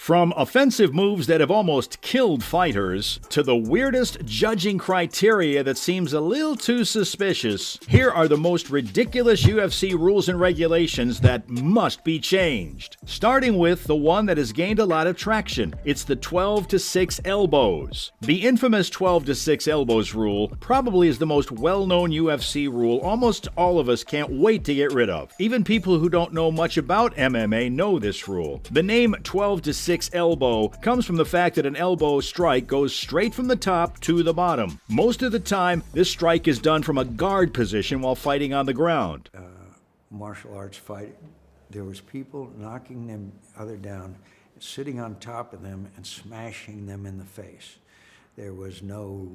From offensive moves that have almost killed fighters to the weirdest judging criteria that seems a little too suspicious, here are the most ridiculous UFC rules and regulations that must be changed. Starting with the one that has gained a lot of traction. It's the 12-6 elbows. The infamous 12-6 elbows rule probably is the most well-known UFC rule almost all of us can't wait to get rid of. Even people who don't know much about MMA know this rule. The name 12-6 elbow comes from the fact that an elbow strike goes straight from the top to the bottom. Most of the time, this strike is done from a guard position while fighting on the ground. Martial arts fight, there was people knocking them other down, sitting on top of them and smashing them in the face. There was no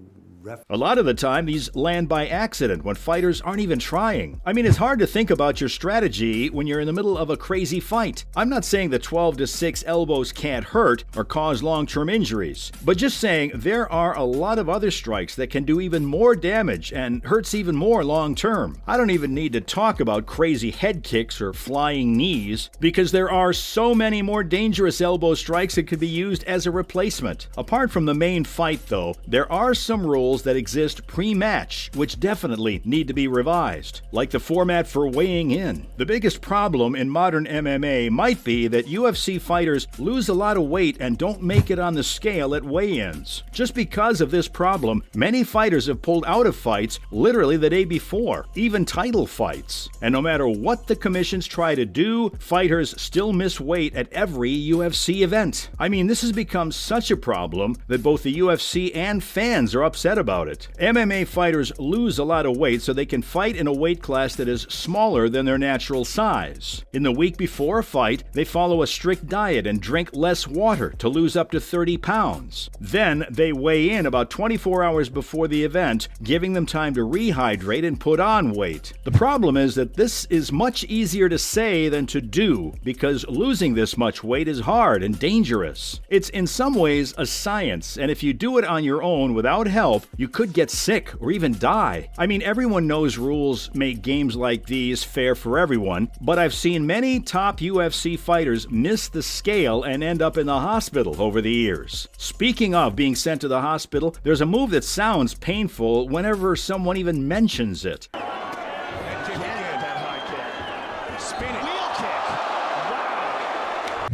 A lot of the time, these land by accident when fighters aren't even trying. I mean, it's hard to think about your strategy when you're in the middle of a crazy fight. I'm not saying the 12-6 elbows can't hurt or cause long-term injuries, but just saying there are a lot of other strikes that can do even more damage and hurts even more long-term. I don't even need to talk about crazy head kicks or flying knees, because there are so many more dangerous elbow strikes that could be used as a replacement. Apart from the main fight, though, there are some rules that exist pre-match which definitely need to be revised, like the format for weighing in. The biggest problem in modern MMA might be that UFC fighters lose a lot of weight and don't make it on the scale at weigh-ins. Just because of this problem, many fighters have pulled out of fights literally the day before, even title fights. And no matter what the commissions try to do, fighters still miss weight at every UFC event. I mean, this has become such a problem that both the UFC and fans are upset about it. MMA fighters lose a lot of weight so they can fight in a weight class that is smaller than their natural size. In the week before a fight, they follow a strict diet and drink less water to lose up to 30 pounds. Then they weigh in about 24 hours before the event, giving them time to rehydrate and put on weight. The problem is that this is much easier to say than to do, because losing this much weight is hard and dangerous. It's in some ways a science, and if you do it on your own without help, you could get sick or even die. I mean, everyone knows rules make games like these fair for everyone, but I've seen many top UFC fighters miss the scale and end up in the hospital over the years. Speaking of being sent to the hospital, there's a move that sounds painful whenever someone even mentions it.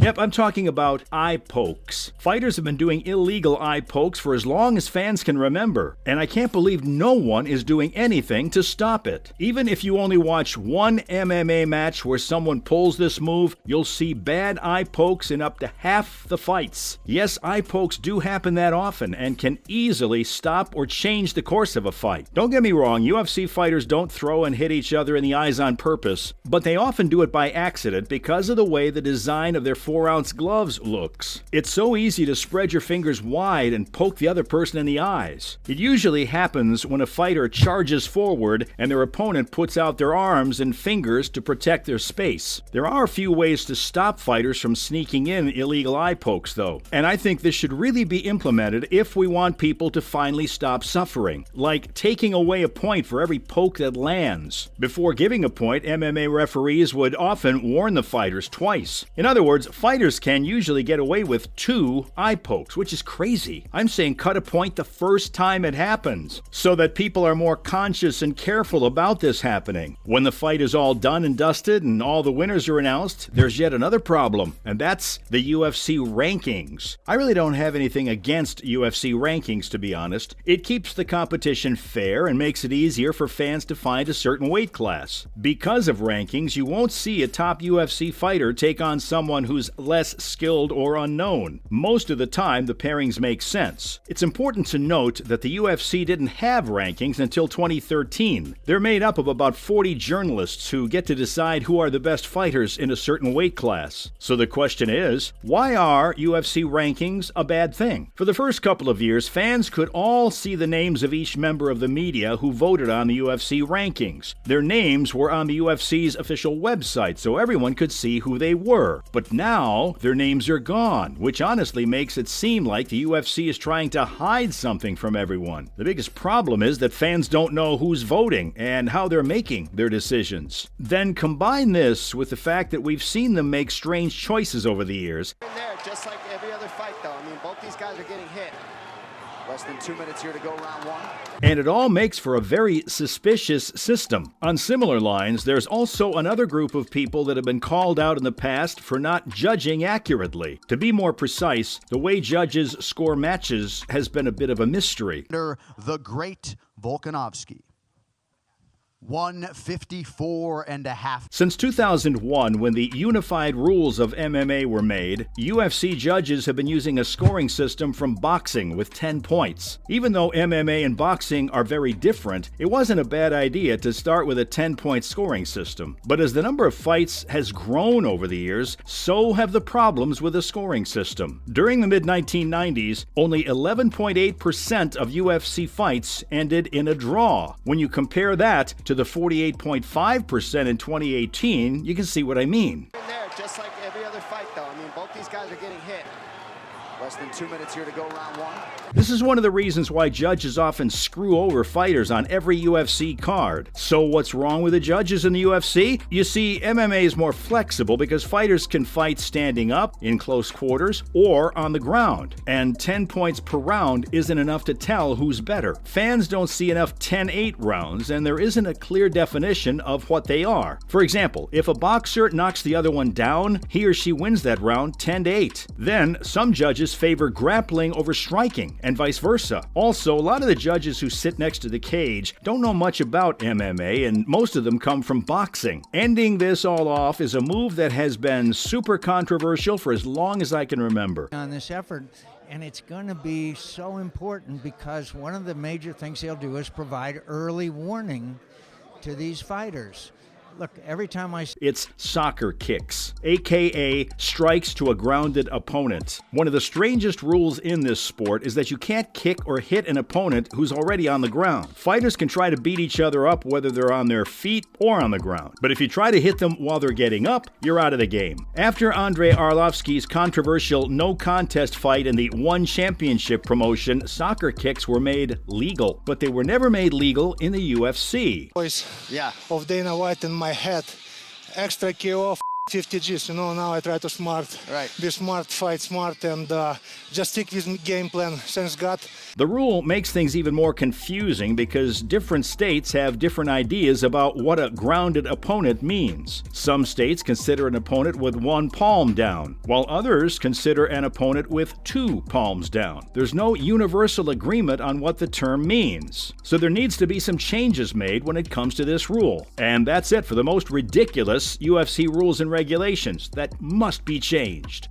Yep, I'm talking about eye pokes. Fighters have been doing illegal eye pokes for as long as fans can remember, and I can't believe no one is doing anything to stop it. Even if you only watch one MMA match where someone pulls this move, you'll see bad eye pokes in up to half the fights. Yes, eye pokes do happen that often and can easily stop or change the course of a fight. Don't get me wrong, UFC fighters don't throw and hit each other in the eyes on purpose, but they often do it by accident because of the way the design of their 4-ounce gloves looks. It's so easy to spread your fingers wide and poke the other person in the eyes. It usually happens when a fighter charges forward and their opponent puts out their arms and fingers to protect their space. There are a few ways to stop fighters from sneaking in illegal eye pokes, though, and I think this should really be implemented if we want people to finally stop suffering, like taking away a point for every poke that lands. Before giving a point, MMA referees would often warn the fighters twice. In other words, fighters can usually get away with 2 eye pokes, which is crazy. I'm saying cut a point the first time it happens, so that people are more conscious and careful about this happening. When the fight is all done and dusted and all the winners are announced, there's yet another problem, and that's the UFC rankings. I really don't have anything against UFC rankings, to be honest. It keeps the competition fair and makes it easier for fans to find a certain weight class. Because of rankings, you won't see a top UFC fighter take on someone who's less skilled or unknown. Most of the time, the pairings make sense. It's important to note that the UFC didn't have rankings until 2013. They're made up of about 40 journalists who get to decide who are the best fighters in a certain weight class. So the question is, why are UFC rankings a bad thing? For the first couple of years, fans could all see the names of each member of the media who voted on the UFC rankings. Their names were on the UFC's official website, so everyone could see who they were. But now, their names are gone, which honestly makes it seem like the UFC is trying to hide something from everyone. The biggest problem is that fans don't know who's voting and how they're making their decisions. Then combine this with the fact that we've seen them make strange choices over the years. Just like every other fight, though. I mean, both these guys are getting hit. Less than 2 minutes here to go, round one. And it all makes for a very suspicious system. On similar lines, there's also another group of people that have been called out in the past for not judging accurately. To be more precise, the way judges score matches has been a bit of a mystery. Under the great Volkanovski. 154.5. Since 2001, when the unified rules of MMA were made, UFC judges have been using a scoring system from boxing with 10 points. Even though MMA and boxing are very different, it wasn't a bad idea to start with a 10-point scoring system. But as the number of fights has grown over the years, so have the problems with the scoring system. During the mid-1990s, only 11.8% of UFC fights ended in a draw. When you compare that to the 48.5% in 2018, you can see what I mean. In there, just like every other fight, though. I mean, both these guys are getting hit. Less than 2 minutes here to go, round one. This is one of the reasons why judges often screw over fighters on every UFC card. So what's wrong with the judges in the UFC? You see, MMA is more flexible because fighters can fight standing up, in close quarters, or on the ground. And 10 points per round isn't enough to tell who's better. Fans don't see enough 10-8 rounds, and there isn't a clear definition of what they are. For example, if a boxer knocks the other one down, he or she wins that round 10-8. Then, some judges favor grappling over striking, and vice versa. Also, a lot of the judges who sit next to the cage don't know much about MMA, and most of them come from boxing. Ending this all off is a move that has been super controversial for as long as I can remember. On this effort, and it's going to be so important because one of the major things they'll do is provide early warning to these fighters. Look, every time It's soccer kicks, aka strikes to a grounded opponent. One of the strangest rules in this sport is that you can't kick or hit an opponent who's already on the ground. Fighters can try to beat each other up whether they're on their feet or on the ground. But if you try to hit them while they're getting up, you're out of the game. After Andrei Arlovski's controversial no-contest fight in the One Championship promotion, soccer kicks were made legal. But they were never made legal in the UFC. Yeah. Of Dana White in my head, extra KO, 50 Gs. You know, now I try to be smart, fight smart, and just stick with game plan. Thanks God. The rule makes things even more confusing because different states have different ideas about what a grounded opponent means. Some states consider an opponent with one palm down, while others consider an opponent with 2 palms down. There's no universal agreement on what the term means, so there needs to be some changes made when it comes to this rule. And that's it for the most ridiculous UFC rules and regulations that must be changed.